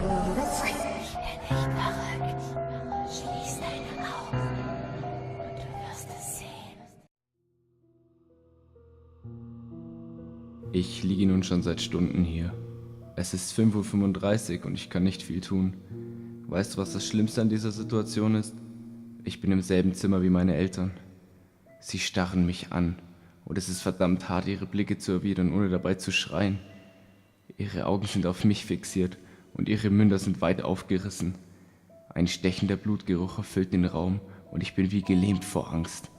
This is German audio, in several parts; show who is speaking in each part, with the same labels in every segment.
Speaker 1: Befreit mich, wenn ich verrückt. Schließ deine Augen und du wirst es sehen.
Speaker 2: Ich liege nun schon seit Stunden hier. Es ist 5:35 Uhr und ich kann nicht viel tun. Weißt du, was das Schlimmste an dieser Situation ist? Ich bin im selben Zimmer wie meine Eltern. Sie starren mich an und es ist verdammt hart, ihre Blicke zu erwidern, ohne dabei zu schreien. Ihre Augen sind auf mich fixiert und ihre Münder sind weit aufgerissen. Ein stechender Blutgeruch erfüllt den Raum und ich bin wie gelähmt vor Angst.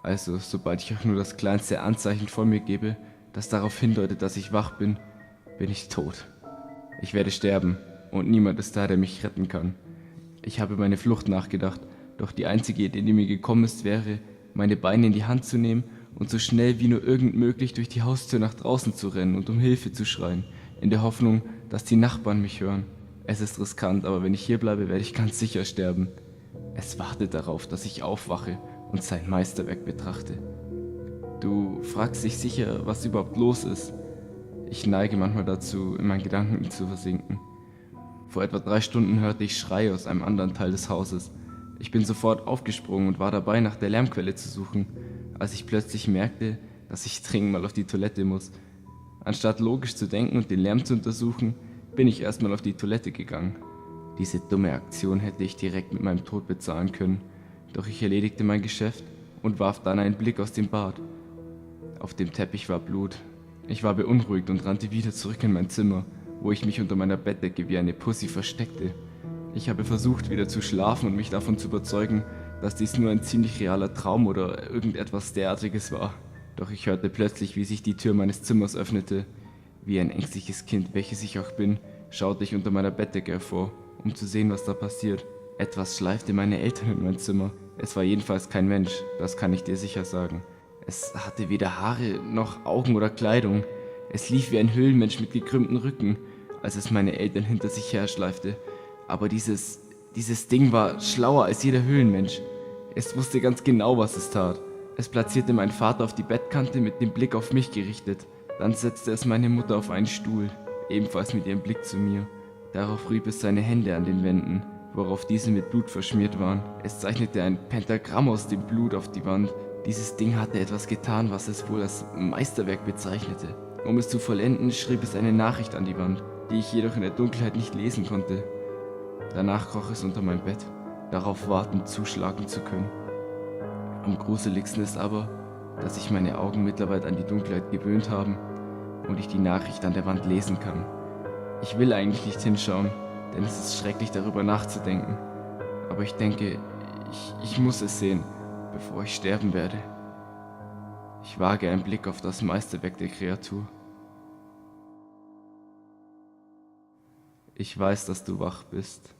Speaker 2: Also, sobald ich auch nur das kleinste Anzeichen von mir gebe, das darauf hindeutet, dass ich wach bin, bin ich tot. Ich werde sterben und niemand ist da, der mich retten kann. Ich habe über meine Flucht nachgedacht, doch die einzige Idee, die mir gekommen ist, wäre, meine Beine in die Hand zu nehmen und so schnell wie nur irgend möglich durch die Haustür nach draußen zu rennen und um Hilfe zu schreien, in der Hoffnung, dass die Nachbarn mich hören. Es ist riskant, aber wenn ich hier bleibe, werde ich ganz sicher sterben. Es wartet darauf, dass ich aufwache und sein Meisterwerk betrachte. Du fragst dich sicher, was überhaupt los ist. Ich neige manchmal dazu, in meinen Gedanken zu versinken. Vor etwa 3 Stunden hörte ich Schreie aus einem anderen Teil des Hauses. Ich bin sofort aufgesprungen und war dabei, nach der Lärmquelle zu suchen, als ich plötzlich merkte, dass ich dringend mal auf die Toilette muss. Anstatt logisch zu denken und den Lärm zu untersuchen, bin ich erstmal auf die Toilette gegangen. Diese dumme Aktion hätte ich direkt mit meinem Tod bezahlen können, doch ich erledigte mein Geschäft und warf dann einen Blick aus dem Bad. Auf dem Teppich war Blut. Ich war beunruhigt und rannte wieder zurück in mein Zimmer, wo ich mich unter meiner Bettdecke wie eine Pussy versteckte. Ich habe versucht, wieder zu schlafen und mich davon zu überzeugen, dass dies nur ein ziemlich realer Traum oder irgendetwas derartiges war. Doch ich hörte plötzlich, wie sich die Tür meines Zimmers öffnete. Wie ein ängstliches Kind, welches ich auch bin, schaute ich unter meiner Bettdecke hervor, um zu sehen, was da passiert. Etwas schleifte meine Eltern in mein Zimmer. Es war jedenfalls kein Mensch, das kann ich dir sicher sagen. Es hatte weder Haare noch Augen oder Kleidung. Es lief wie ein Höhlenmensch mit gekrümmtem Rücken, als es meine Eltern hinter sich herschleifte. Aber dieses Ding war schlauer als jeder Höhlenmensch. Es wusste ganz genau, was es tat. Es platzierte meinen Vater auf die Bettkante mit dem Blick auf mich gerichtet. Dann setzte es meine Mutter auf einen Stuhl, ebenfalls mit ihrem Blick zu mir. Darauf rieb es seine Hände an den Wänden, worauf diese mit Blut verschmiert waren. Es zeichnete ein Pentagramm aus dem Blut auf die Wand. Dieses Ding hatte etwas getan, was es wohl als Meisterwerk bezeichnete. Um es zu vollenden, schrieb es eine Nachricht an die Wand, die ich jedoch in der Dunkelheit nicht lesen konnte. Danach kroch es unter mein Bett, darauf wartend zuschlagen zu können. Am gruseligsten ist aber, dass sich meine Augen mittlerweile an die Dunkelheit gewöhnt haben und ich die Nachricht an der Wand lesen kann. Ich will eigentlich nicht hinschauen, denn es ist schrecklich, darüber nachzudenken. Aber ich denke, ich muss es sehen, bevor ich sterben werde. Ich wage einen Blick auf das Meisterwerk der Kreatur. Ich weiß, dass du wach bist.